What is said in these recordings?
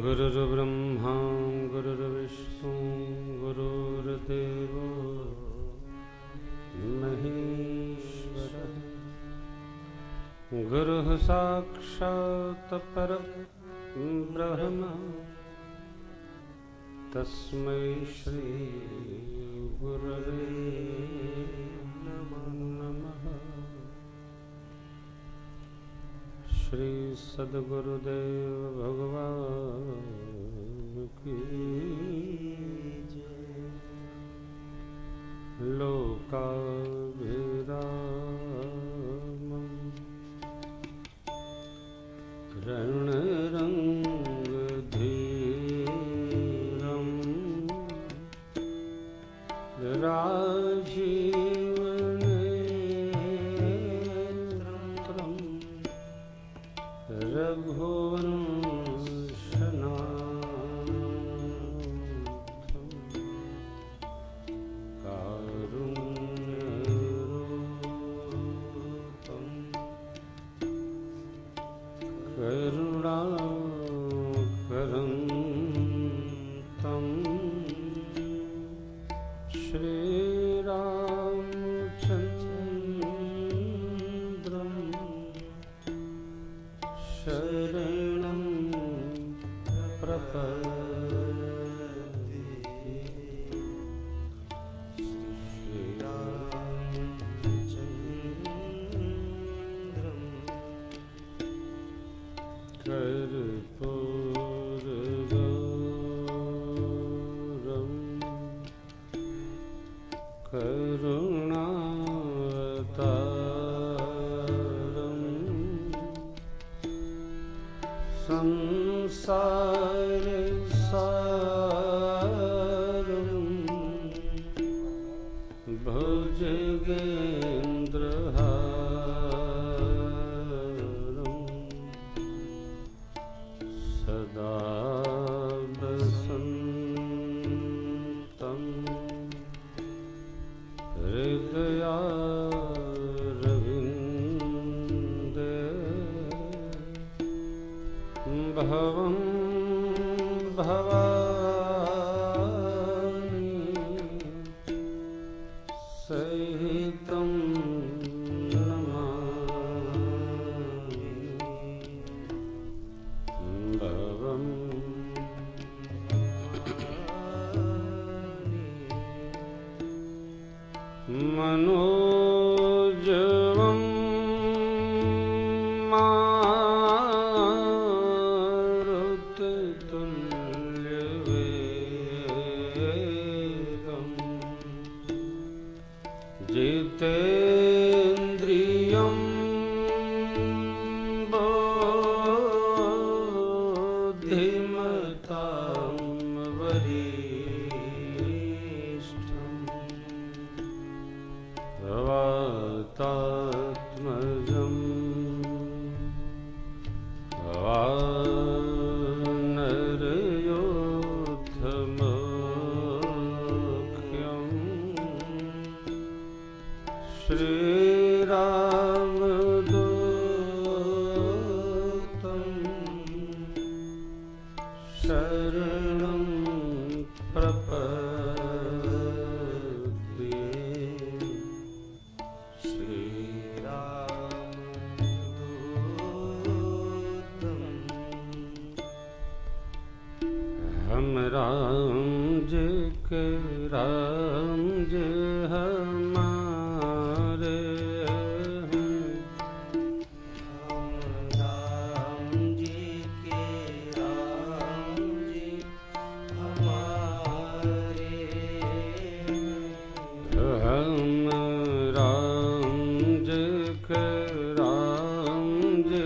गुरुर्ब्रह्मा गुरुर्विष्णु गुरुर्देवो महेश्वरः गुरुः साक्षात् परब्रह्म तस्मै श्री गुरवे नमः। श्री सद्गुरुदेव भगवान की जय। लोकाभिरामं रणरंगधीरं राजीवनेत्रं रघुवंशनाथं कारुण्यरूपं करुणाकरं तं श्रीरामचन्द्रं शरणं प्रपद्ये। श्रीरामचन्द्रं कर्पूरगौरं करुणावतारं संसारसारं भुजगेन्द्रहारं सदा वसन्तं हृदयारविन्दे भवं भवानी सहितं नमामि। भवं मनोजवं मारुततुल्यवेगं जितेन्द्रियं बुद्धिमतां वरिष्ठं वातात्मजं वानरयोद्धमुख्यं श्रीरामदूतं शरणं प्रपद्ये। श्रीरामदूतं हम राम जी के राम जी हमारे हैं। हम राम जी के राम जी हमारे हैं। हम राम जी के राम जी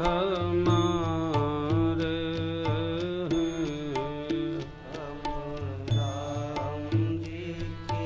हमारे हैं। हम राम जी के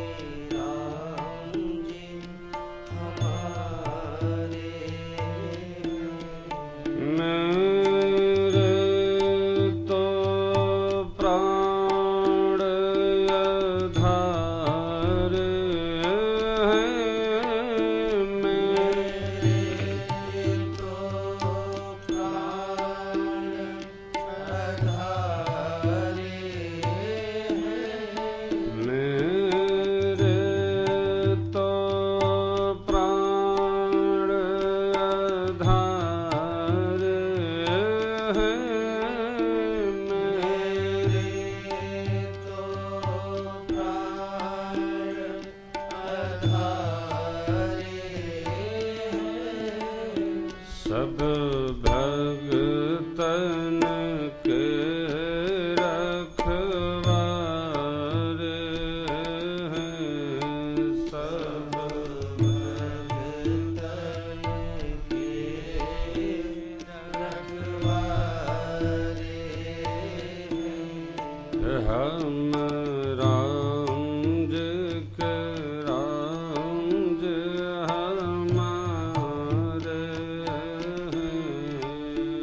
हम राम जी के राम जी हमारे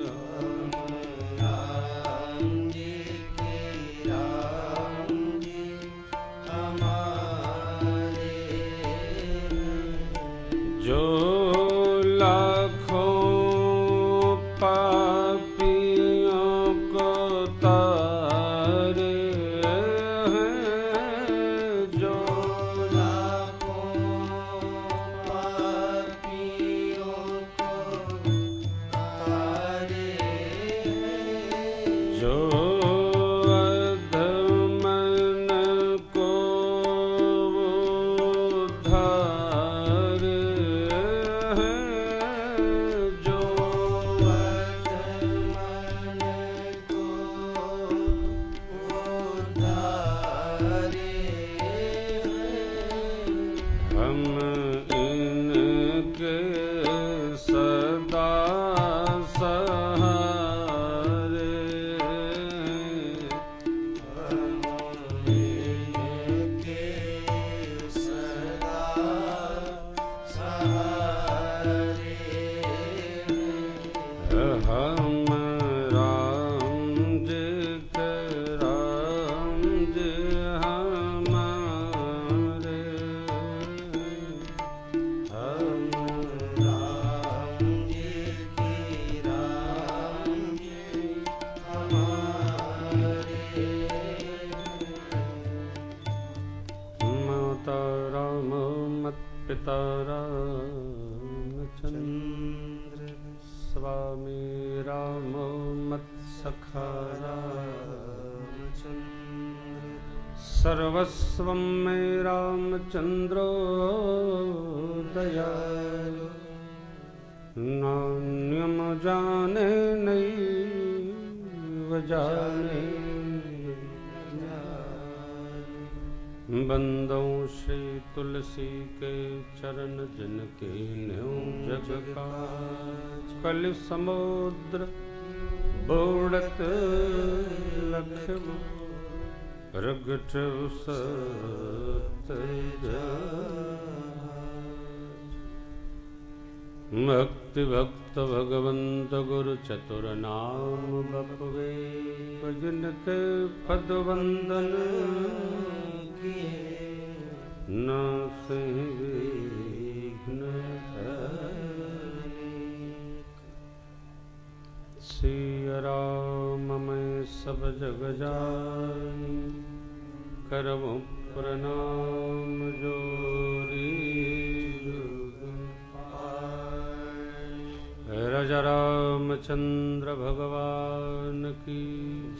हम राम जी के राम जी हमारे जो लाखों पापियों को तारे हैं, जो लाखों पापियों को तारे जो अधमन को उद्धार हैं, जो मन को उद्धारे हम इनके सदा सहारे इनके सदा सहारे हम राम जी के राम जी हमारे हम राम जी की राम जी हमारे माता राम मत पिता रामचंद्र स्वामी राम मत सखा रामचंद्र सर्वस्वं मे रामचंद्रो दयालु नान्यम जाने नैव जाने बंदों श्री तुलसी के चरण जिनके न्यों जग का कल समुद्र बोड़त लखम प्रगट सत भक्ति भक्त भगवंत गुरु चतुर नाम बपवे जिनके पद वंदन न सही विघ्न सिया राम मैं सब जग जानी करऊं प्रणाम जोरी राजा रामचंद्र भगवान की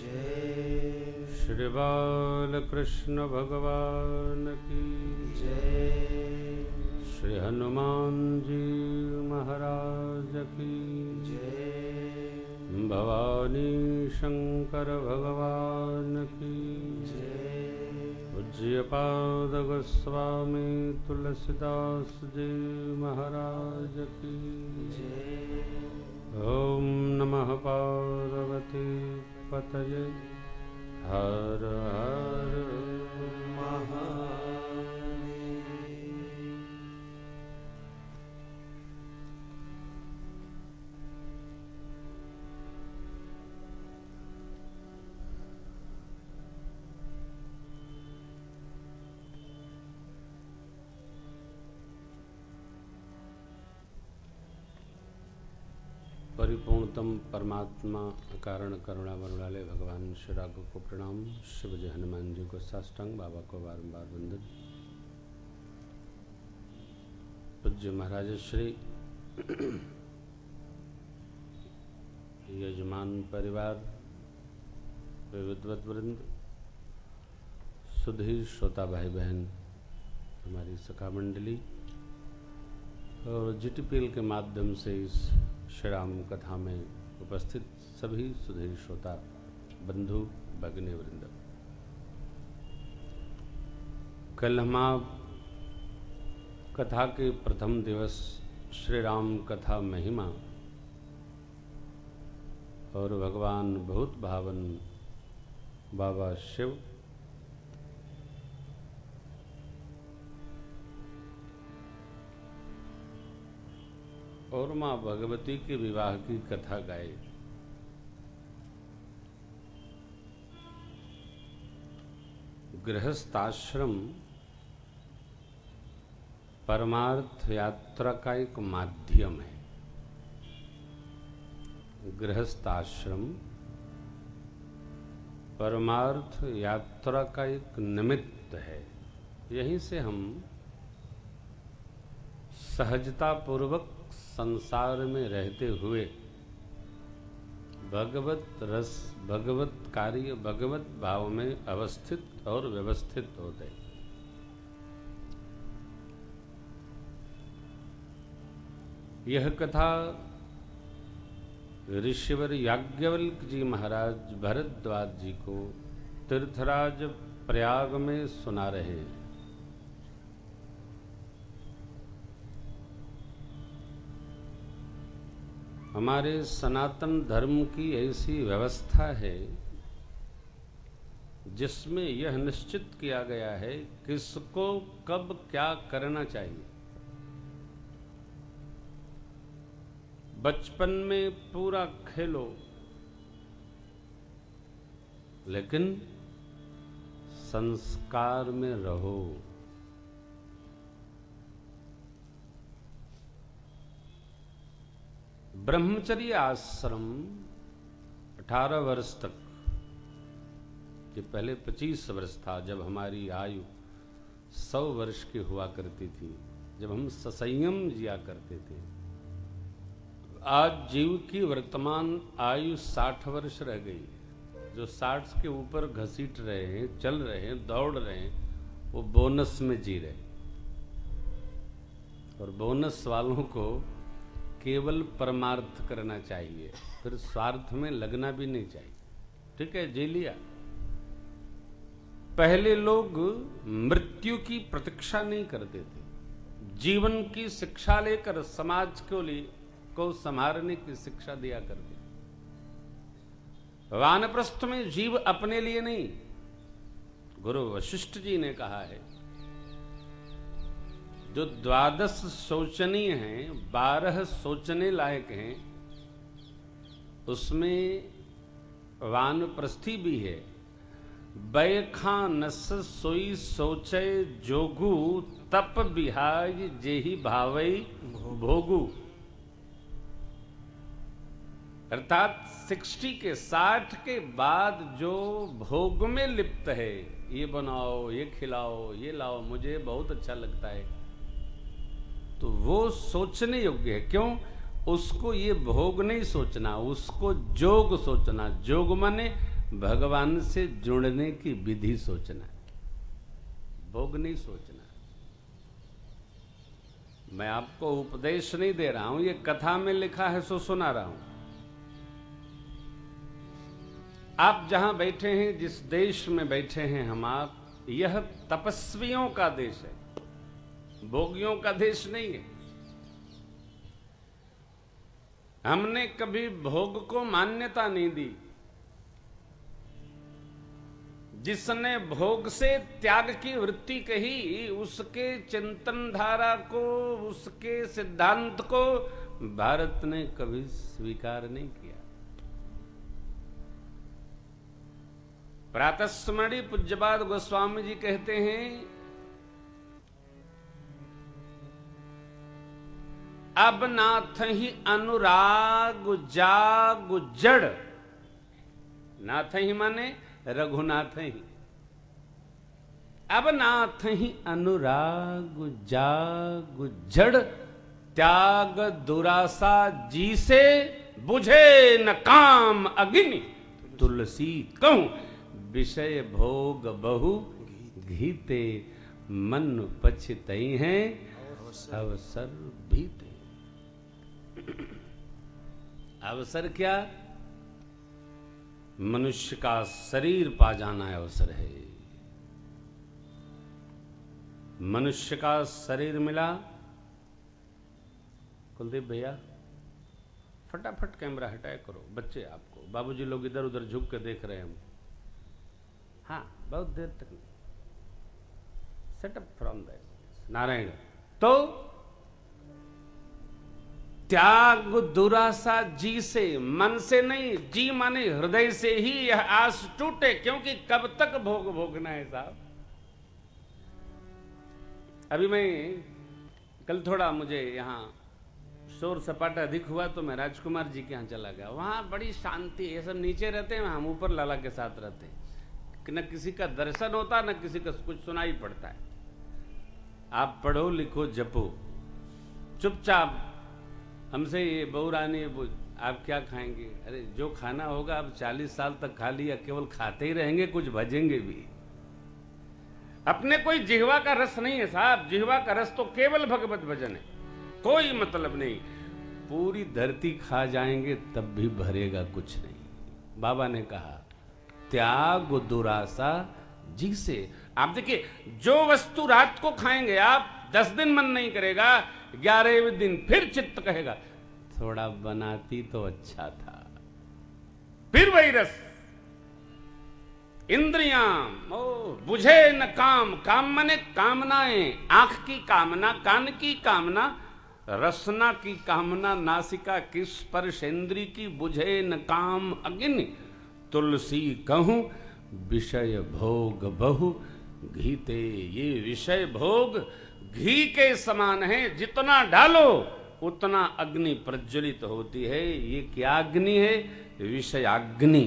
जय श्री बाल कृष्ण भगवान की जय श्री हनुमान जी महाराज की जय भवानी शंकर भगवान की जय पूज्यपाद गोस्वामी तुलसीदास जी महाराज की ओम नमः पार्वती पतये हर हर परिपूर्णतम परमात्मा कारण करुणा वरुणालय भगवान श्री राघव को प्रणाम। शिव जी हनुमान जी को साष्टांग, बाबा को बारंबार वंदन। पूज्य महाराज श्री यजमान परिवार, विद्वत वृंद, सुधीर श्रोता भाई बहन, हमारी सखा मंडली और जीटीपीएल के माध्यम से इस श्री राम कथा में उपस्थित सभी सुधीर श्रोता बंधु भगिनी वृंद, कल हम कथा के प्रथम दिवस श्री राम कथा महिमा और भगवान बहुत भावन बाबा शिव, और मां भगवती के विवाह की कथा गाए। गृहस्थाश्रम परमार्थ यात्रा का एक माध्यम है। गृहस्थाश्रम परमार्थ यात्रा का एक निमित्त है। यहीं से हम सहजता पूर्वक संसार में रहते हुए भगवत रस, भगवत कार्य, भगवत भाव में अवस्थित और व्यवस्थित होते। यह कथा ऋषिवर याज्ञवल्क्य जी महाराज भरद्वाज जी को तीर्थराज प्रयाग में सुना रहे हैं। हमारे सनातन धर्म की ऐसी व्यवस्था है जिसमें यह निश्चित किया गया है किसको कब क्या करना चाहिए। बचपन में पूरा खेलो, लेकिन संस्कार में रहो। ब्रह्मचर्य आश्रम 18 वर्ष तक, ये पहले 25 वर्ष था जब हमारी आयु 100 वर्ष की हुआ करती थी, जब हम ससंयम जिया करते थे। आज जीव की वर्तमान आयु 60 वर्ष रह गई। जो 60 के ऊपर घसीट रहे हैं, चल रहे हैं, दौड़ रहे हैं, वो बोनस में जी रहे। और बोनस वालों को केवल परमार्थ करना चाहिए, फिर स्वार्थ में लगना भी नहीं चाहिए। ठीक है, जी लिया। पहले लोग मृत्यु की प्रतीक्षा नहीं करते थे, जीवन की शिक्षा लेकर समाज को संभालने की शिक्षा दिया करते। वानप्रस्थ में जीव अपने लिए नहीं, गुरु वशिष्ठ जी ने कहा है जो 12 शोचनीय हैं, 12 सोचने लायक हैं, उसमें वानप्रस्थी भी है। बैखा नस सोई सोचे जोगु, तप बिहाय जेहि भावई भोगु। अर्थात 60 के बाद जो भोग में लिप्त है, ये बनाओ, ये खिलाओ, ये लाओ, मुझे बहुत अच्छा लगता है, तो वो सोचने योग्य है। क्यों? उसको ये भोग नहीं सोचना, उसको जोग सोचना। जोग माने भगवान से जुड़ने की विधि सोचना, भोग नहीं सोचना। मैं आपको उपदेश नहीं दे रहा हूं, ये कथा में लिखा है सो सुना रहा हूं। आप जहां बैठे हैं, जिस देश में बैठे हैं हम आप, यह तपस्वियों का देश है, भोगियों का देश नहीं है। हमने कभी भोग को मान्यता नहीं दी। जिसने भोग से त्याग की वृत्ति कही, उसके चिंतन धारा को, उसके सिद्धांत को भारत ने कभी स्वीकार नहीं किया। प्रातस्मरणीय पूज्यपाद गोस्वामी जी कहते हैं, अब नाथ ही अनुराग जाग जड़। नाथ ही माने रघुनाथ ही। अब नाथ ही अनुराग जाग जड़, त्याग दुरासा जी से बुझे न काम अग्नि। तुलसी कहूं विषय भोग बहु घीते, मन पछतई हैं अवसर बीते। अवसर क्या? मनुष्य का शरीर पा जाना अवसर है। मनुष्य का शरीर मिला। कुलदीप भैया फटाफट कैमरा हटाया करो, बच्चे आपको, बाबूजी लोग इधर उधर झुक के देख रहे हैं हम। हाँ, बहुत देर तक नहीं। Set up from that Narayan. तो त्याग दुरासा जी से, मन से नहीं, जी माने हृदय से ही यह आस टूटे, क्योंकि कब तक भोग भोगना है साहब। अभी मैं कल थोड़ा मुझे यहाँ शोर सपाटा अधिक हुआ तो मैं राजकुमार जी के यहाँ चला गया। वहां बड़ी शांति, ये सब नीचे रहते हैं, हम ऊपर लाला के साथ रहते हैं। न किसी का दर्शन होता, न किसी का कुछ सुनाई पड़ता है। आप पढ़ो लिखो जपो, चुपचाप। हमसे ये बहू रानी आप क्या खाएंगे? अरे जो खाना होगा अब 40 साल तक खा लिया, केवल खाते ही रहेंगे, कुछ भजेंगे भी। अपने कोई जिह्वा का रस नहीं है साहब। जिह्वा का रस तो केवल भगवत भजन है, कोई मतलब नहीं। पूरी धरती खा जाएंगे तब भी भरेगा कुछ नहीं। बाबा ने कहा त्याग दुरासा जी से। आप देखिए, जो वस्तु रात को खाएंगे आप, 10 दिन मन नहीं करेगा, 11वें दिन फिर चित्त कहेगा थोड़ा बनाती तो अच्छा था। फिर वही रस। इंद्रियां बुझे न काम, काम माने कामनाएं, आंख की कामना, कान की कामना, रसना की कामना, नासिका की स्पर्श इंद्री की, बुझे न काम अग्नि। तुलसी कहूं विषय भोग बहु घीते। ये विषय भोग घी के समान है, जितना डालो उतना अग्नि प्रज्वलित होती है। ये क्या अग्नि है? विषयाग्नि।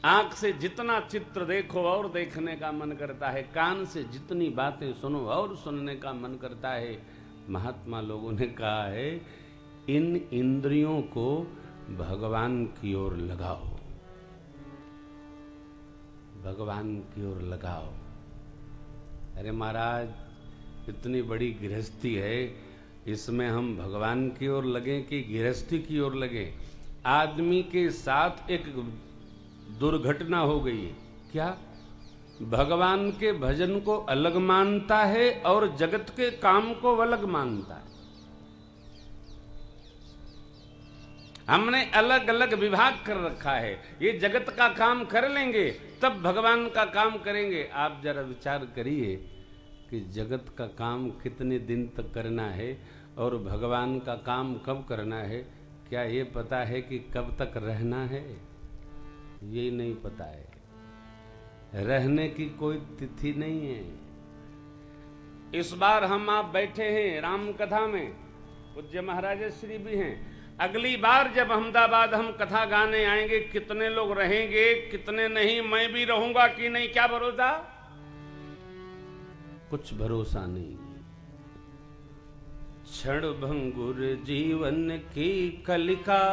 आंख से जितना चित्र देखो और देखने का मन करता है, कान से जितनी बातें सुनो और सुनने का मन करता है। महात्मा लोगों ने कहा है इन इंद्रियों को भगवान की ओर लगाओ, भगवान की ओर लगाओ। अरे महाराज, इतनी बड़ी गृहस्थी है, इसमें हम भगवान की ओर लगें कि गृहस्थी की ओर लगें? आदमी के साथ एक दुर्घटना हो गई है। क्या? भगवान के भजन को अलग मानता है और जगत के काम को अलग मानता है। हमने अलग अलग विभाग कर रखा है। ये जगत का काम कर लेंगे तब भगवान का काम करेंगे। आप जरा विचार करिए कि जगत का काम कितने दिन तक करना है और भगवान का काम कब करना है। क्या ये पता है कि कब तक रहना है? ये नहीं पता है। रहने की कोई तिथि नहीं है। इस बार हम आप बैठे हैं राम कथा में, पूज्य महाराज श्री भी हैं। अगली बार जब अहमदाबाद हम कथा गाने आएंगे, कितने लोग रहेंगे कितने नहीं, मैं भी रहूंगा कि नहीं, क्या भरोसा? कुछ भरोसा नहीं। क्षण भंगुर जीवन की कलिका,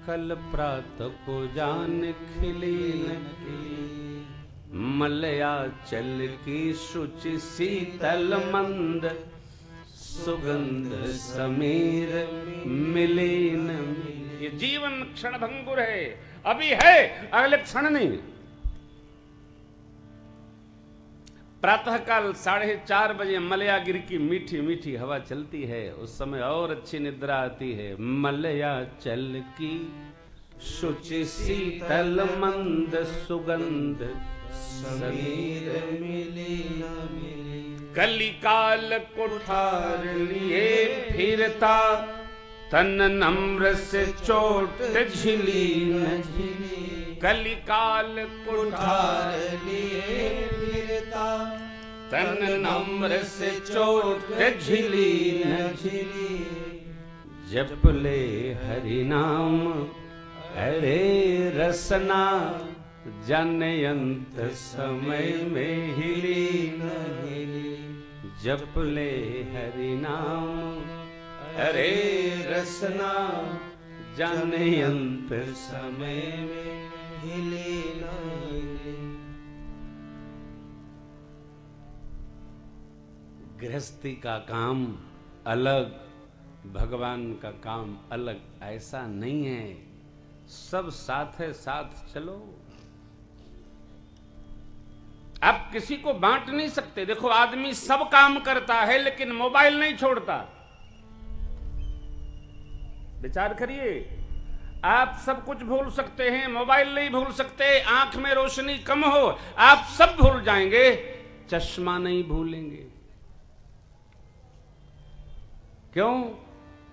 कल प्रातः को जान खिली न। मलया चल की शुचि शीतल मंद, सुगंध समीर मिले न। ये जीवन क्षण भंगुर है, अभी है, अगले क्षण नहीं। प्रातःकाल 4:30 बजे मलयागिरी की मीठी मीठी हवा चलती है, उस समय और अच्छी निद्रा आती है। मलया चल की शुचि शीतल मंद, सुगंध समीर मिले न मिले। कलिकाल कुठार लिए फिरता, तन नम्र से चोट झिली न झिली। कलिकाल कुठार लिए फिरता, तन नम्र से चोट झिली न झिली। जप ले हरि नाम अरे रसना, जनयंत समय में हिली न हिली। जप ले हरि नाम अरे रसना, जनयंत समय में हिली न हिली। गृहस्थी का काम अलग, भगवान का काम अलग, ऐसा नहीं है। सब साथ है, साथ चलो। आप किसी को बांट नहीं सकते। देखो, आदमी सब काम करता है लेकिन मोबाइल नहीं छोड़ता। विचार करिए, आप सब कुछ भूल सकते हैं, मोबाइल नहीं भूल सकते, आंख में रोशनी कम हो आप सब भूल जाएंगे, चश्मा नहीं भूलेंगे। क्यों?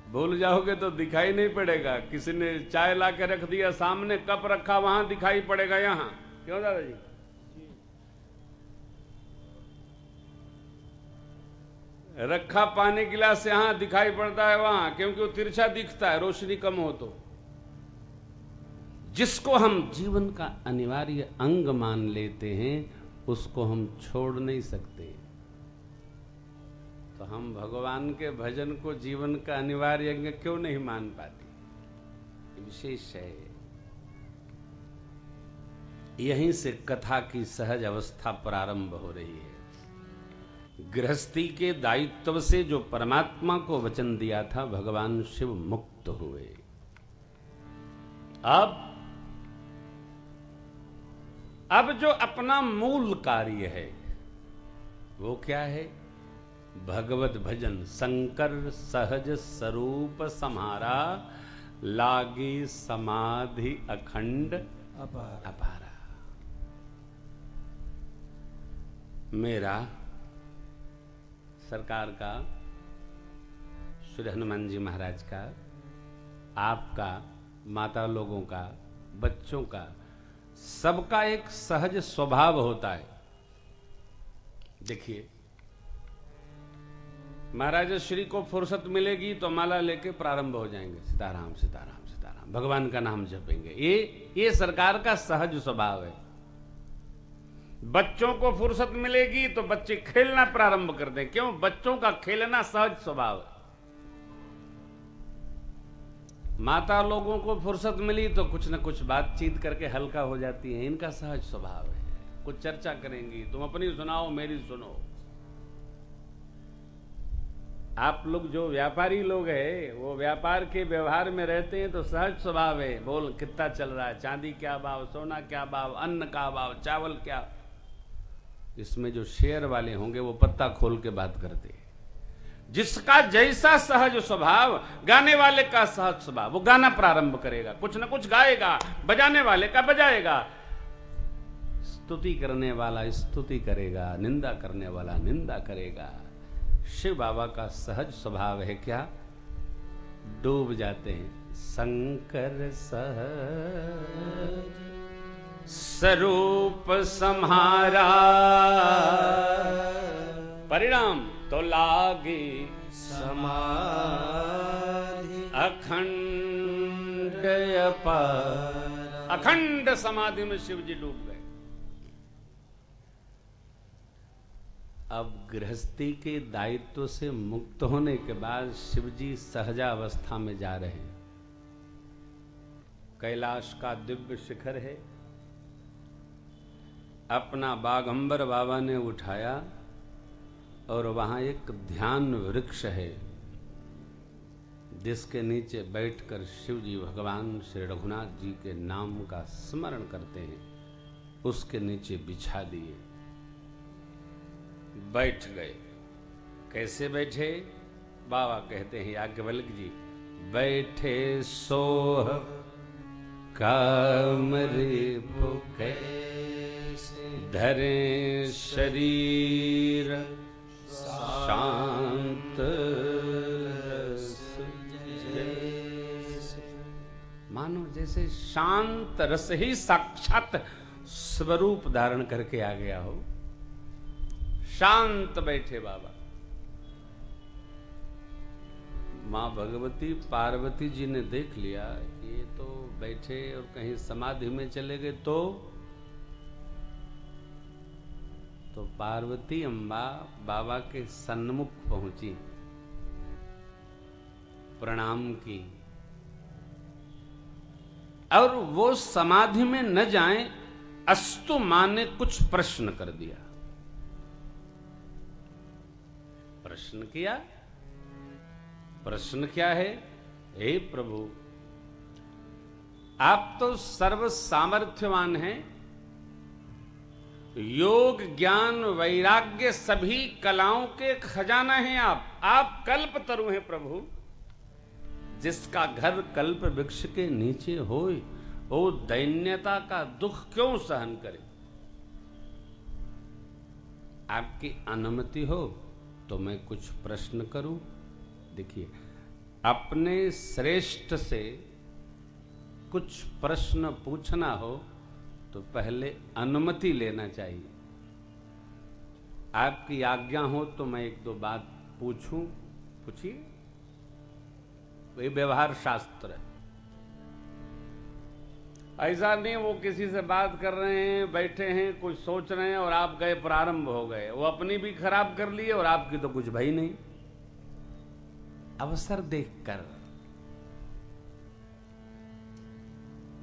भूल जाओगे तो दिखाई नहीं पड़ेगा। किसी ने चाय ला के रख दिया सामने, कप रखा वहां, दिखाई पड़ेगा यहां। क्यों दादाजी? रखा पानी गिलास यहां, दिखाई पड़ता है वहां, क्योंकि वो तिरछा दिखता है, रोशनी कम हो तो। जिसको हम जीवन का अनिवार्य अंग मान लेते हैं उसको हम छोड़ नहीं सकते। तो हम भगवान के भजन को जीवन का अनिवार्य अंग क्यों नहीं मान पाते? विशेष है। यहीं से कथा की सहज अवस्था प्रारंभ हो रही है। गृहस्थी के दायित्व से जो परमात्मा को वचन दिया था, भगवान शिव मुक्त हुए। अब जो अपना मूल कार्य है वो क्या है? भगवत भजन। शंकर सहज स्वरूप सम्हारा, लागी समाधि अखंड अपारा। मेरा, सरकार का, श्री हनुमान जी महाराज का, आपका, माता लोगों का, बच्चों का, सबका एक सहज स्वभाव होता है। देखिए, महाराज श्री को फुर्सत मिलेगी तो माला लेके प्रारंभ हो जाएंगे, सीताराम सीताराम सीताराम, भगवान का नाम जपेंगे। ये सरकार का सहज स्वभाव है। बच्चों को फुर्सत मिलेगी तो बच्चे खेलना प्रारंभ कर दें। क्यों? बच्चों का खेलना सहज स्वभाव है। माता लोगों को फुर्सत मिली तो कुछ न कुछ बातचीत करके हल्का हो जाती है, इनका सहज स्वभाव है। कुछ चर्चा करेंगी, तुम अपनी सुनाओ मेरी सुनो। आप लोग जो व्यापारी लोग हैं, वो व्यापार के व्यवहार में रहते हैं तो सहज स्वभाव है। बोल कितना चल रहा है, चांदी क्या भाव, सोना क्या भाव, अन्न का भाव, चावल क्या। इसमें जो शेयर वाले होंगे वो पत्ता खोल के बात करते हैं। जिसका जैसा सहज स्वभाव, गाने वाले का सहज स्वभाव, वो गाना प्रारंभ करेगा, कुछ न कुछ गाएगा, बजाने वाले का बजाएगा, स्तुति करने वाला स्तुति करेगा, निंदा करने वाला निंदा करेगा। शिव बाबा का सहज स्वभाव है क्या? डूब जाते हैं। शंकर सहज स्वरूप सम्हारा, परिणाम तो लागी समाधि अखंड अपार। अखंड समाधि में शिव जी डूब गए। अब गृहस्थी के दायित्व से मुक्त होने के बाद शिव जी सहजावस्था में जा रहे हैं। कैलाश का दिव्य शिखर है, अपना बागंबर बाबा ने उठाया और वहां एक ध्यान वृक्ष है जिसके नीचे बैठकर शिव जी भगवान श्री रघुनाथ जी के नाम का स्मरण करते हैं। उसके नीचे बिछा दिए, बैठ गए। कैसे बैठे? बाबा कहते हैं याज्ञवल्क्य जी, बैठे सोह कामरे भूखे, धरे शरीर शांत मानो जैसे शांत रस ही साक्षात स्वरूप धारण करके आ गया हो। शांत बैठे बाबा। मां भगवती पार्वती जी ने देख लिया कि ये तो बैठे और कहीं समाधि में चले गए तो पार्वती अम्बा बाबा के सन्मुख पहुंची, प्रणाम की, और वो समाधि में न जाएं अस्तु मां ने कुछ प्रश्न कर दिया। प्रश्न किया। प्रश्न क्या है? हे प्रभु, आप तो सर्व सामर्थ्यवान हैं, योग ज्ञान वैराग्य सभी कलाओं के खजाना हैं। आप कल्पतरु हैं प्रभु। जिसका घर कल्प वृक्ष के नीचे होए, वो दैन्यता का दुख क्यों सहन करे। आपकी अनुमति हो तो मैं कुछ प्रश्न करूं। देखिए, अपने श्रेष्ठ से कुछ प्रश्न पूछना हो तो पहले अनुमति लेना चाहिए। आपकी आज्ञा हो तो मैं एक दो बात पूछूं। पूछिए, ये व्यवहार शास्त्र है। ऐसा नहीं वो किसी से बात कर रहे हैं, बैठे हैं, कुछ सोच रहे हैं और आप गए, प्रारंभ हो गए, वो अपनी भी खराब कर लिए और आपकी तो कुछ भई नहीं। अवसर देखकर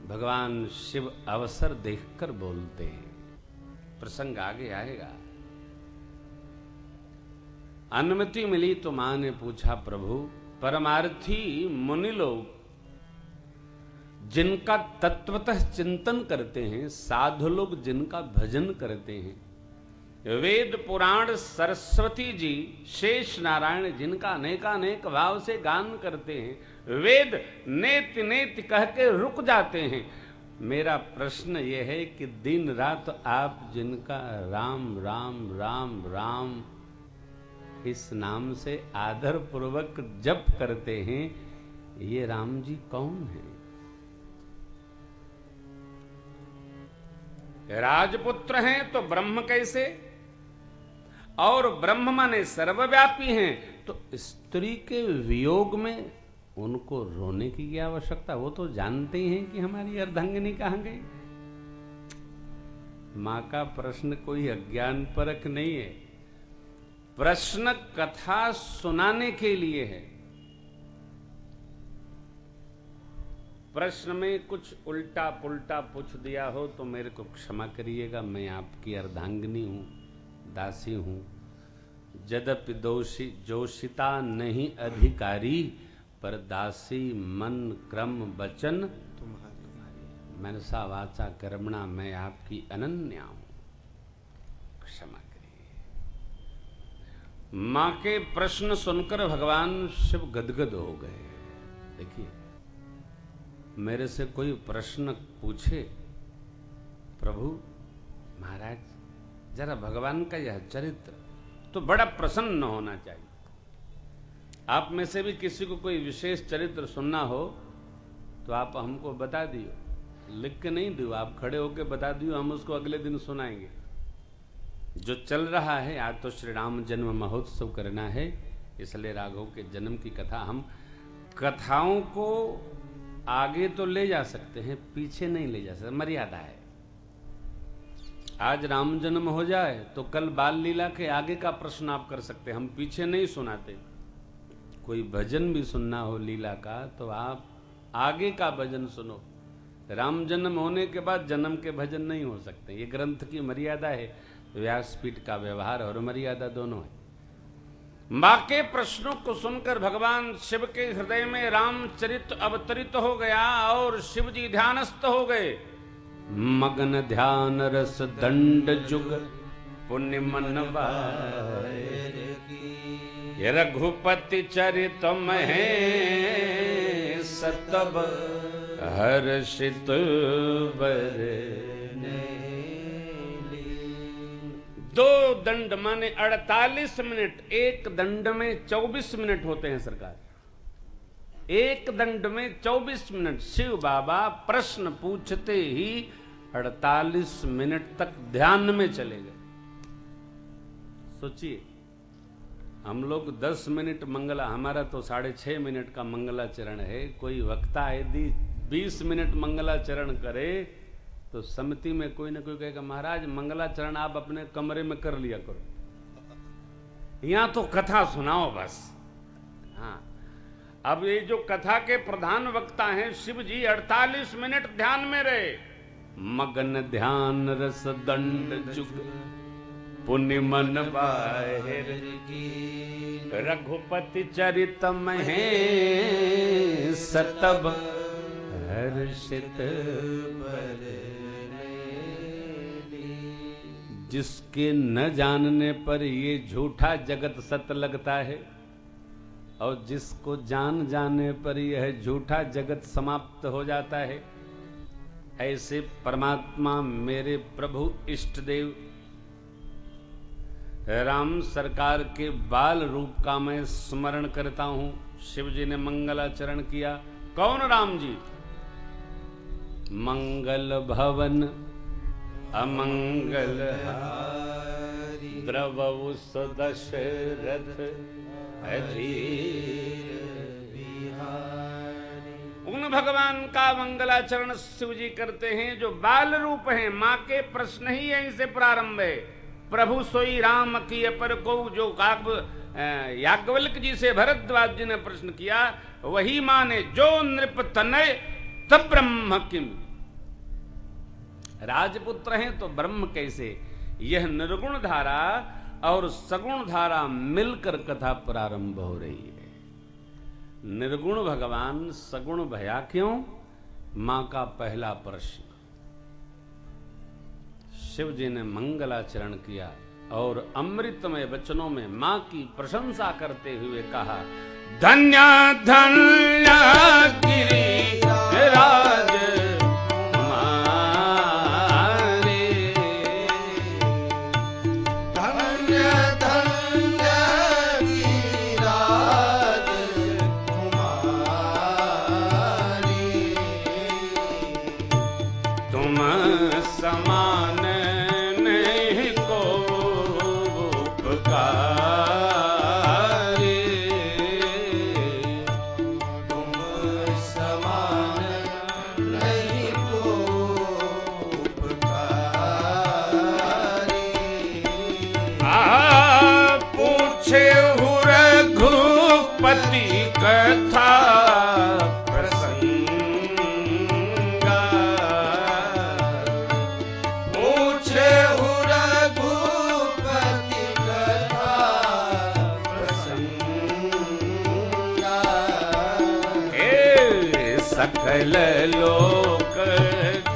भगवान शिव अवसर देखकर बोलते हैं। प्रसंग आगे आएगा। अनुमति मिली तो मां ने पूछा, प्रभु परमार्थी मुनि लोग जिनका तत्वतः चिंतन करते हैं, साधु लोग जिनका भजन करते हैं, वेद पुराण सरस्वती जी शेष नारायण जिनका अनेकानेक भाव से गान करते हैं, वेद नेत नेत कह के रुक जाते हैं। मेरा प्रश्न यह है कि दिन रात आप जिनका राम राम राम राम इस नाम से आदर पूर्वक जप करते हैं, ये राम जी कौन है? राजपुत्र हैं तो ब्रह्म कैसे, और ब्रह्म माने सर्वव्यापी हैं, तो स्त्री के वियोग में उनको रोने की क्या आवश्यकता? वो तो जानते ही हैं कि हमारी अर्धांगिनी कहां गई। मां का प्रश्न कोई अज्ञान परख नहीं है, प्रश्न कथा सुनाने के लिए है। प्रश्न में कुछ उल्टा पुल्टा पूछ दिया हो तो मेरे को क्षमा करिएगा, मैं आपकी अर्धांगिनी हूं, दासी हूं। यद्यपि जोशिता नहीं अधिकारी, पर दासी मन क्रम वचन तुम्हारी। मनसा वाचा कर्मणा मैं आपकी अनन्या हूं, क्षमा करिए। मां के प्रश्न सुनकर भगवान शिव गदगद हो गए। देखिए, मेरे से कोई प्रश्न पूछे, प्रभु महाराज जरा भगवान का यह चरित्र तो बड़ा प्रसन्न होना चाहिए। आप में से भी किसी को कोई विशेष चरित्र सुनना हो तो आप हमको बता दियो, लिख के नहीं दियो, आप खड़े होके बता दियो, हम उसको अगले दिन सुनाएंगे। जो चल रहा है, आज तो श्री राम जन्म महोत्सव करना है, इसलिए राघव के जन्म की कथा, हम कथाओं को आगे तो ले जा सकते हैं, पीछे नहीं ले जा सकते, मर्यादा है। आज राम जन्म हो जाए तो कल बाल लीला के आगे का प्रश्न आप कर सकते हैं, हम पीछे नहीं सुनाते। कोई भजन भी सुनना हो लीला का तो आप आगे का भजन सुनो। राम जन्म होने के बाद जन्म के भजन नहीं हो सकते, ये ग्रंथ की मर्यादा है। व्यासपीठ का व्यवहार और मर्यादा दोनों है। मां के प्रश्नों को सुनकर भगवान शिव के हृदय में रामचरित अवतरित हो गया और शिव जी ध्यानस्थ हो गए। मगन ध्यान रस दंड जुग पुण्य मन की, रघुपति चरित महे सतब हर्षित बरने। दो दंड माने 48 मिनट, एक दंड में 24 मिनट होते हैं सरकार। एक दंड में 24 मिनट शिव बाबा प्रश्न पूछते ही 48 मिनट तक ध्यान में चले गए। सोचिए, हम लोग 10 मिनट मंगला, हमारा तो 6.5 मिनट का मंगलाचरण है। कोई वक्ता यदि 20 मिनट मंगलाचरण करे तो समिति में कोई ना कोई कहेगा, महाराज मंगलाचरण आप अपने कमरे में कर लिया करो, यहां तो कथा सुनाओ बस। हाँ, अब ये जो कथा के प्रधान वक्ता हैं शिव जी 48 मिनट ध्यान में रहे। मगन ध्यान रस दंड जुग पुण्य मन बाहिर की, रघुपति चरित महे सतब हर्षित बरने। जिसके न जानने पर ये झूठा जगत सत लगता है, और जिसको जान जाने पर यह झूठा जगत समाप्त हो जाता है, ऐसे परमात्मा मेरे प्रभु इष्ट देव राम सरकार के बाल रूप का मैं स्मरण करता हूं। शिव जी ने मंगलाचरण किया। कौन राम जी? मंगल भवन अमंगल द्रवउ सदशरथ उन भगवान का मंगलाचरण शिव जी करते हैं जो बाल रूप हैं। मां के प्रश्न ही यहीं से प्रारंभ है। प्रभु सोई राम की पर को, जो याज्ञवल्क्य जी से भरद्वाज जी ने प्रश्न किया, वही माने जो नृप तनय तब ब्रह्म किम। राजपुत्र हैं तो ब्रह्म कैसे? यह निर्गुण धारा और सगुण धारा मिलकर कथा प्रारंभ हो रही है। निर्गुण भगवान सगुण भया क्यों? मां का पहला प्रश्न। शिव जी ने मंगलाचरण किया और अमृतमय वचनों में मां की प्रशंसा करते हुए कहा, धन्य धन्य गिरिराज कुमारी, धन्य धन्य गिरिराज कुमारी, तुम समान कथा प्रसंगा, पूछे रघुपति कथा प्रसंगा, सकल लोक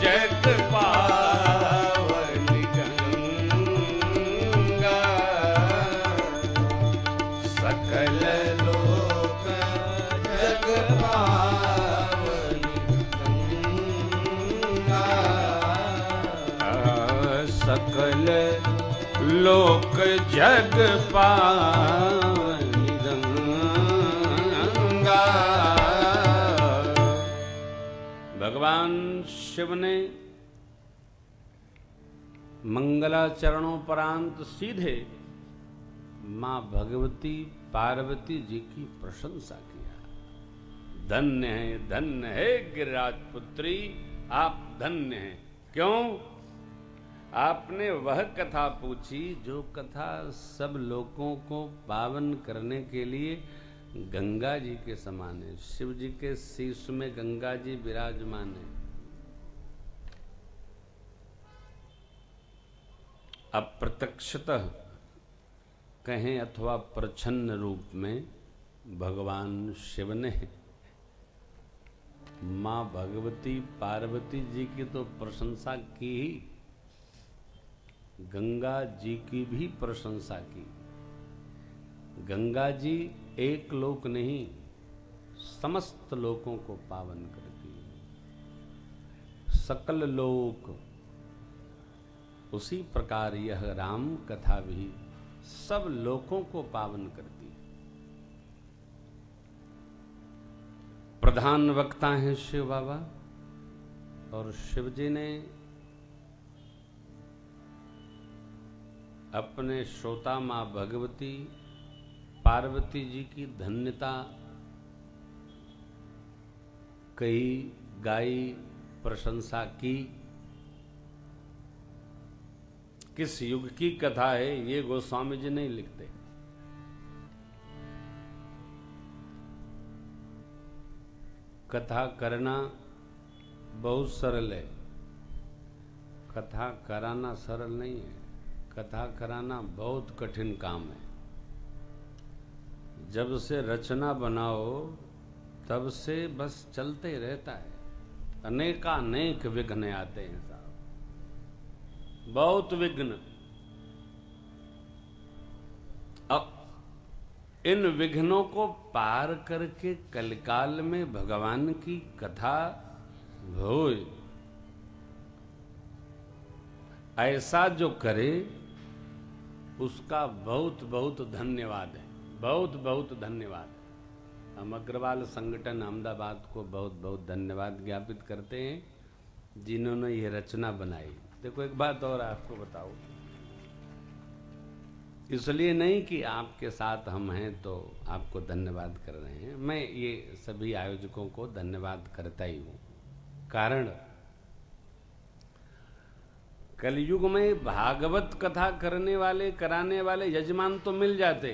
जग पावनी गंगा, सकल सकल लोक जग पावनी गंगा। भगवान शिव ने मंगलाचरणोपरांत सीधे मां भगवती पार्वती जी की प्रशंसा किया। धन्य है गिरिराज पुत्री, आप धन्य हैं। क्यों? आपने वह कथा पूछी जो कथा सब लोगों को पावन करने के लिए गंगा जी के समान है। शिव जी के शीश में गंगा जी विराजमान है। अप्रत्यक्षतः कहें अथवा प्रच्छन्न रूप में भगवान शिव ने मां भगवती पार्वती जी की तो प्रशंसा की ही, गंगा जी की भी प्रशंसा की। गंगा जी एक लोक नहीं, समस्त लोकों को पावन करती है। सकल लोक, उसी प्रकार यह राम कथा भी सब लोकों को पावन करती है। प्रधान वक्ता हैं शिव बाबा, और शिव जी ने अपने श्रोता मां भगवती पार्वती जी की धन्यता कही, गाई, प्रशंसा की। किस युग की कथा है ये गोस्वामी जी नहीं लिखते। कथा करना बहुत सरल है, कथा कराना सरल नहीं है। कथा कराना बहुत कठिन काम है। जब से रचना बनाओ तब से बस चलते रहता है। अनेकानेक विघ्न आते हैं साहब, बहुत विघ्न। इन विघ्नों को पार करके कलिकाल में भगवान की कथा होए, ऐसा जो करे उसका बहुत बहुत धन्यवाद है, बहुत बहुत धन्यवाद। हम अग्रवाल संगठन अहमदाबाद को बहुत बहुत धन्यवाद ज्ञापित करते हैं जिन्होंने ये रचना बनाई। देखो एक बात और आपको बताओ, इसलिए नहीं कि आपके साथ हम हैं तो आपको धन्यवाद कर रहे हैं, मैं ये सभी आयोजकों को धन्यवाद करता ही हूं। कारण कलयुग में भागवत कथा करने वाले कराने वाले यजमान तो मिल जाते।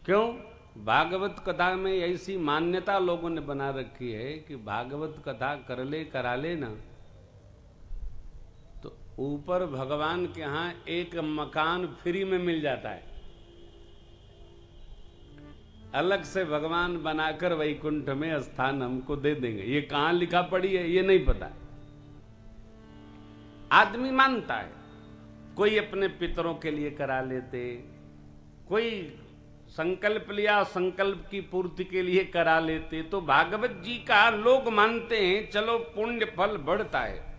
क्यों? भागवत कथा में ऐसी मान्यता लोगों ने बना रखी है कि भागवत कथा कर ले करा ले ना तो ऊपर भगवान के यहां एक मकान फ्री में मिल जाता है, अलग से भगवान बनाकर वैकुंठ में स्थान हमको दे देंगे। ये कहां लिखा पड़ी है ये नहीं पता, आदमी मानता है। कोई अपने पितरों के लिए करा लेते, कोई संकल्प लिया संकल्प की पूर्ति के लिए करा लेते। तो भागवत जी का लोग मानते हैं चलो पुण्य फल बढ़ता है।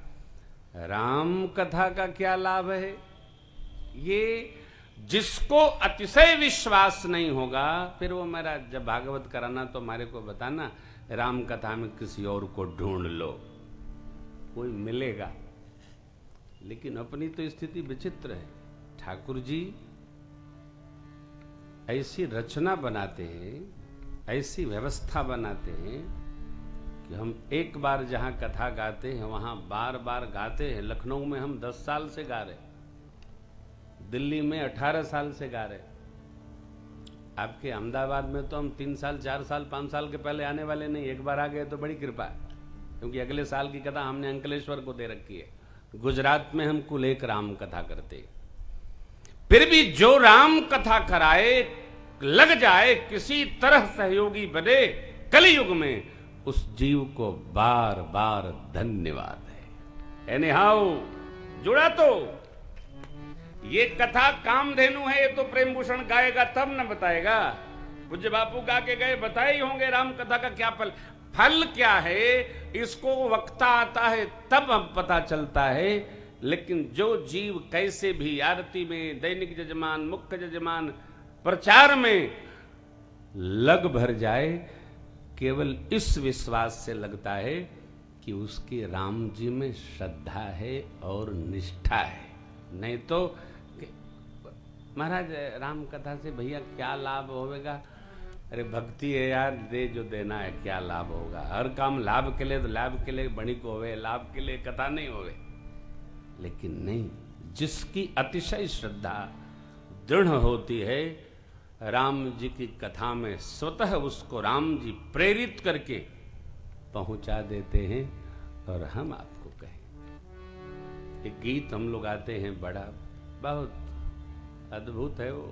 राम कथा का क्या लाभ है? ये जिसको अतिशय विश्वास नहीं होगा, फिर वो मेरा जब भागवत कराना तो हमारे को बताना, राम कथा में किसी और को ढूंढ लो, कोई मिलेगा। लेकिन अपनी तो स्थिति विचित्र है। ठाकुर जी ऐसी रचना बनाते हैं, ऐसी व्यवस्था बनाते हैं कि हम एक बार जहां कथा गाते हैं वहां बार बार गाते हैं। लखनऊ में हम 10 साल से गा रहे, दिल्ली में 18 साल से गा रहे, आपके अहमदाबाद में तो हम 3 साल 4 साल 5 साल के पहले आने वाले नहीं, एक बार आ गए तो बड़ी कृपा है, क्योंकि अगले साल की कथा हमने अंकलेश्वर को दे रखी है। गुजरात में हम कुल एक राम कथा करते। फिर भी जो राम कथा कराए लग जाए, किसी तरह सहयोगी बने कलयुग में, उस जीव को बार बार धन्यवाद है। एनीहाउ जुड़ा तो ये कथा कामधेनु है, ये तो प्रेम भूषण गाएगा तब न बताएगा। पूज्य बापू गा के गए, बताए ही होंगे राम कथा का क्या फल। फल क्या है इसको वक्ता आता है तब हम पता चलता है। लेकिन जो जीव कैसे भी आरती में, दैनिक जजमान, मुख्य जजमान, प्रचार में लग भर जाए, केवल इस विश्वास से लगता है कि उसके राम जी में श्रद्धा है और निष्ठा है। नहीं तो महाराज राम कथा से भैया क्या लाभ होगा? अरे भक्ति है यार, दे जो देना है, क्या लाभ होगा? हर काम लाभ के लिए, तो लाभ के लिए बणी को होवे, लाभ के लिए कथा नहीं होवे। लेकिन नहीं, जिसकी अतिशय श्रद्धा दृढ़ होती है राम जी की कथा में, स्वतः उसको राम जी प्रेरित करके पहुंचा देते हैं। और हम आपको कहें, एक गीत हम लोग आते हैं, बड़ा बहुत अद्भुत है वो।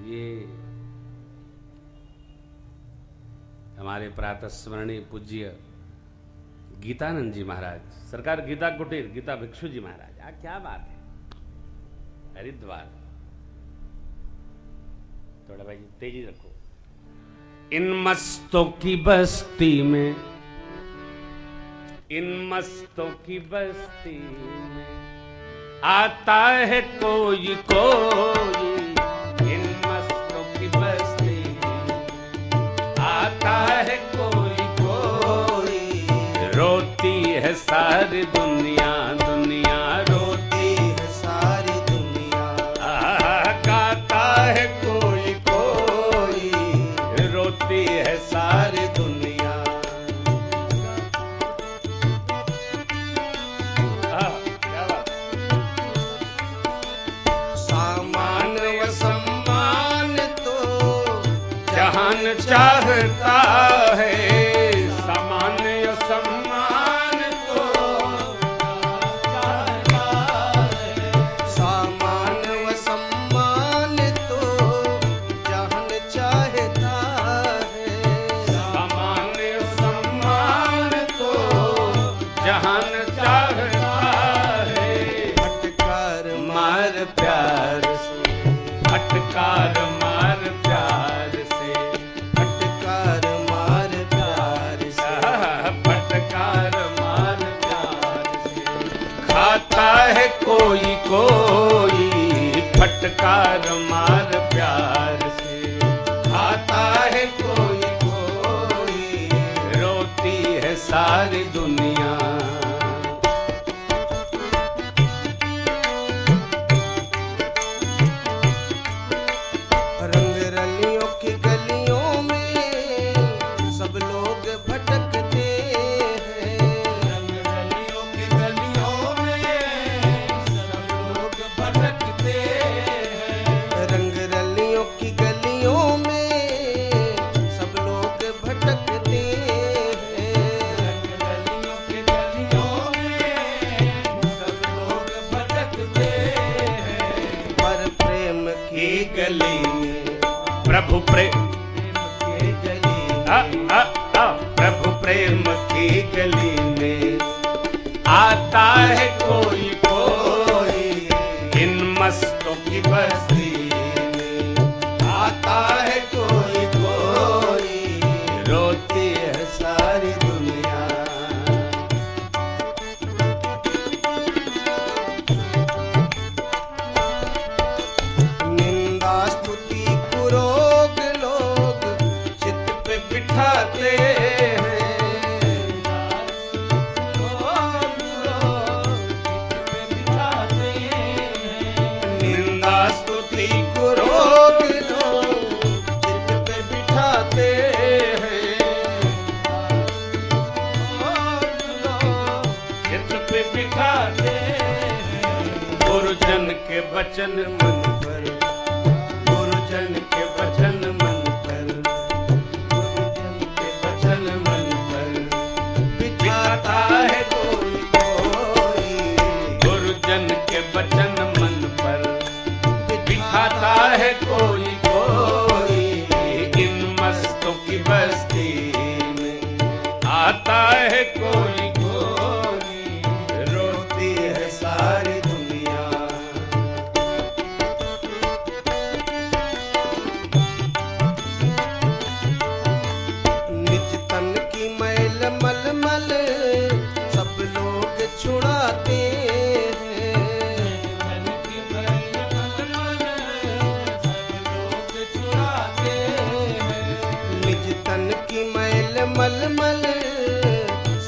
ये हमारे प्रातः स्मरणीय पूज्य गीतानंद जी महाराज, सरकार गीता कुटीर, गीता भिक्षु जी महाराज, क्या बात है, हरिद्वार। थोड़ा भाई तेजी रखो। इन मस्तों की बस्ती में, इन मस्तों की बस्ती में आता है कोई कोई, इन मस्तों की बस्ती में आता है कोई कोई, रोती है सारी दुनिया, दुनिया रोती है सारी दुनिया, गाता है कोई कोई, रोती है सारी दुनिया। चाहता है सामान्य सम्मान को, चाहता है सामान्य सम्मान तो जहान चाहता है, सामान्य सम्मान तो जहान चाहता है। फटकार मार प्यार से कोई कोई फटकार मार प्यार से, आता है कोई कोई, रोती है सारी दुनिया। रंग रलियों की गलियों में सब लोग भटकते हैं, रंग रलियों की गलियों में सब लोग भटकते हैं, रंग रलियों की गलियों में सब लोग भटकते हैं, रंग रलियों की गलियों में सब लोग भटकते हैं, पर प्रेम की गली में प्रभु प्रेम की गली में प्रभु प्रेम की गली में आता है कोई कोई, इन मस्तों की बस्ती में आता है कोई कोई, रोती है सारी दुनिया। निंदा स्तुति कुरोग लोग चित्त पे बिठाते हैं, निंदा स्तुति कुरोग लोग चित्त पे बिठाते हैं, चित्त पे बिठाते हैं। गुरुजन के वचन मन पर, गुरुजन के वचन मन पर, गुरुजन के वचन मन पर बिठाता है कोई कोई, गुरुजन के वचन मन पर बिठाता है कोई कोई, इन मस्तों की बस्ती में आता है कोई कोई, रोती है सारी दुनिया। निज तन की मैल मलमल सब लोग छुड़ाते हैं, मन की मैल मलमल सब लोग छुड़ाते हैं, निज तन की मैल मलमल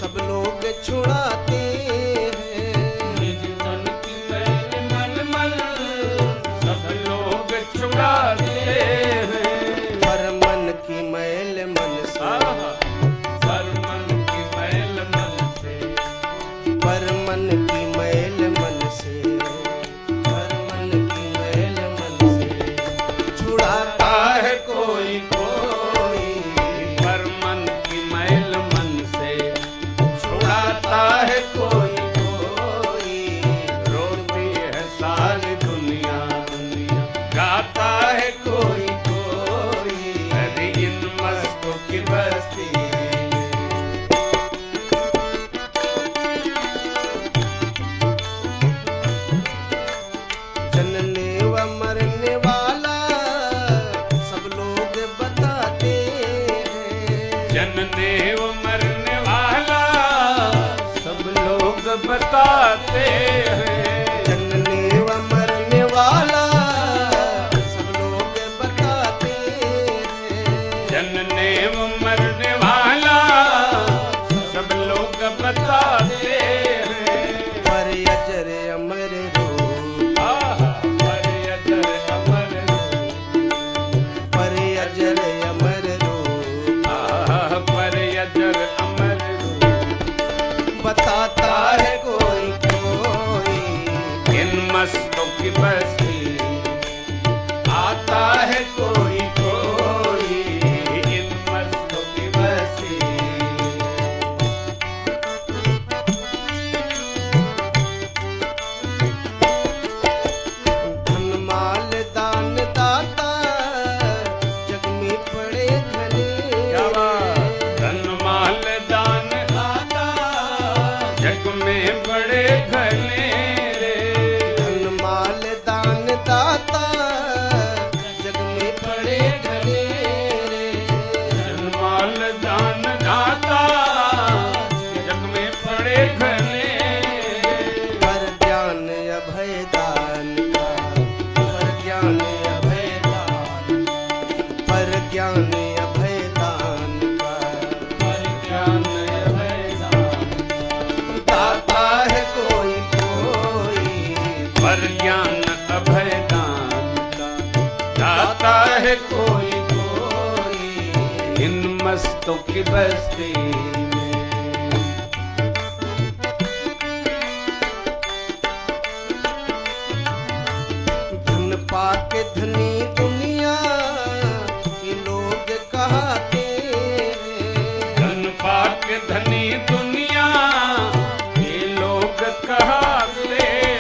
सब लोग छुड़ाते हैं, निज तन की मैल मलमल सब लोग छुड़ाते हैं। पर मन की मैल मन से, पर मन की मैल मन से, पर मन की मैल मन से, पर मन की मैल मन से छुड़ाता है कोई कोई, पर मन की मैल मन से छुड़ाता है कोई कोई, रोती है सारी दुनिया। गाता है कोई कोई, अरे इन मस्तों की बस्ती में। जनने व मरने वाला सब लोग बताते हैं, जनने व मरने वाला सब लोग बताते हैं, जनने व मरने वाला सब लोग बताते हैं, जनने व मरने वाला सब लोग बताते हैं। पर अजर अमर रूप, पर अजर अमर रूप, पर अजर अमर रूप पर अजर अमर रूप बताता है कोई कोई, इन मस्तों की बस्ती आता है कोई कोई, इन मस्तों की बस्ती। धन माल दान दाता जग में पड़े घने, धन माल दान दाता जग में बड़े घने रे, धन माल दान दाता जग में पड़े घने रे, धन माल दान दाता जग में पड़े घने, पर ज्ञान अभय है कोई कोई इन मस्तों की बस्ती में। धन पाके धनी दुनिया ये लोग कहते हैं। धन पाके धनी दुनिया ये लोग कहते हैं।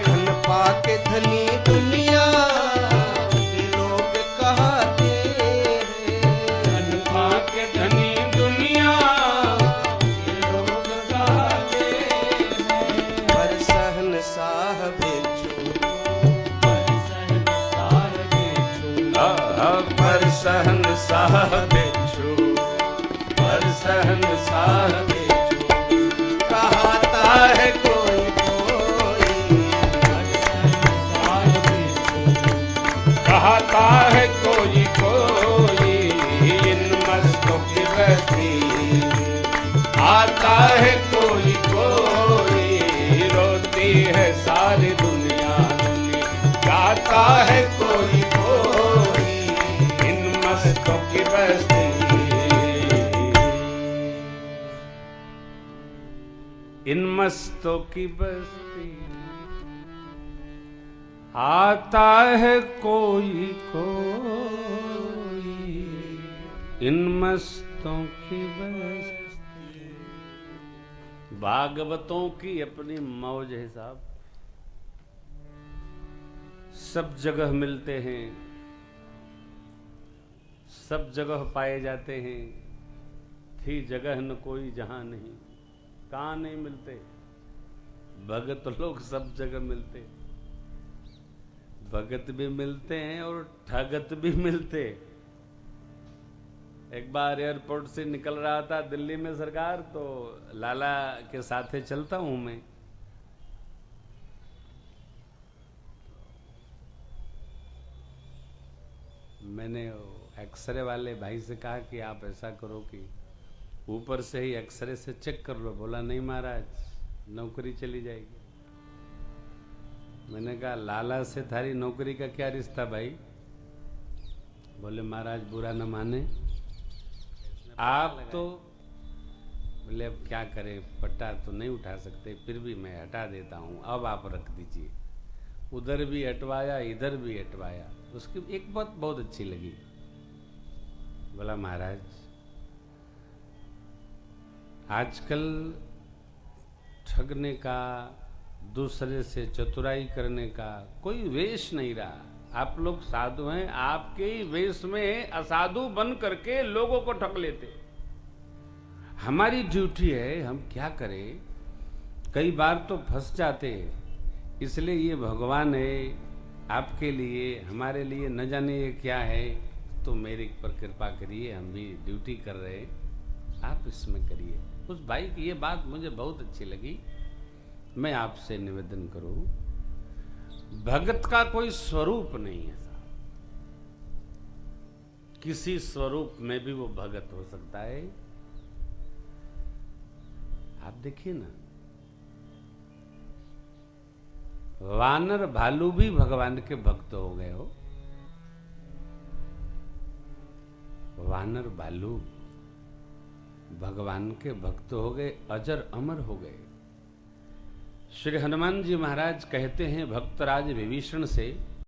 धन पाके धनी दुनिया ये लोग कहते हैं। धन पाके धनी दुनिया ये लोग कहते हैं। पर शहंशाह भिक्षु पर शहंशाह भिक्षु पर शहंशाह भिक्षु कहता है कोई कोई। कहता है कोई कोई इन मस्तों की बस्ती। आता है कोई कोई रोती है सारी दुनिया। गाता है कोई कोई इन मस्तों की बस्ती। इन मस्तों की बस्ती आता है कोई कोई इन मस्तों की बस्ती। भागवतों की अपनी मौज है साहब। सब जगह मिलते हैं, सब जगह पाए जाते हैं। थी जगह न कोई जहां नहीं। कहां नहीं मिलते? भगत लोग सब जगह मिलते। भगत भी मिलते हैं और ठगत भी मिलते। एक बार एयरपोर्ट से निकल रहा था दिल्ली में सरकार, तो लाला के साथ चलता हूं मैं। मैंने एक्सरे वाले भाई से कहा कि आप ऐसा करो कि ऊपर से ही एक्सरे से चेक कर लो। बोला नहीं महाराज, नौकरी चली जाएगी। मैंने कहा लाला से थारी नौकरी का क्या रिश्ता भाई? बोले महाराज बुरा न माने, आप तो। बोले अब क्या करें, पट्टा तो नहीं उठा सकते, फिर भी मैं हटा देता हूं, अब आप रख दीजिए। उधर भी हटवाया, इधर भी हटवाया। उसकी एक बात बहुत अच्छी लगी। बोला महाराज आजकल ठगने का, दूसरे से चतुराई करने का कोई वेश नहीं रहा। आप लोग साधु हैं, आपके ही वेश में असाधु बन करके लोगों को ठग लेते। हमारी ड्यूटी है, हम क्या करें, कई बार तो फंस जाते। इसलिए ये भगवान है आपके लिए, हमारे लिए न जाने ये क्या है। तो मेरे पर कृपा करिए, हम भी ड्यूटी कर रहे हैं, आप इसमें करिए। उस भाई की ये बात मुझे बहुत अच्छी लगी। मैं आपसे निवेदन करूं, भगत का कोई स्वरूप नहीं है साहब। किसी स्वरूप में भी वो भगत हो सकता है। आप देखिए ना, वानर भालू भी भगवान के भक्त हो गए हो। वानर भालू भगवान के भक्त हो गए, अजर अमर हो गए। श्री हनुमान जी महाराज कहते हैं भक्तराज विभीषण से,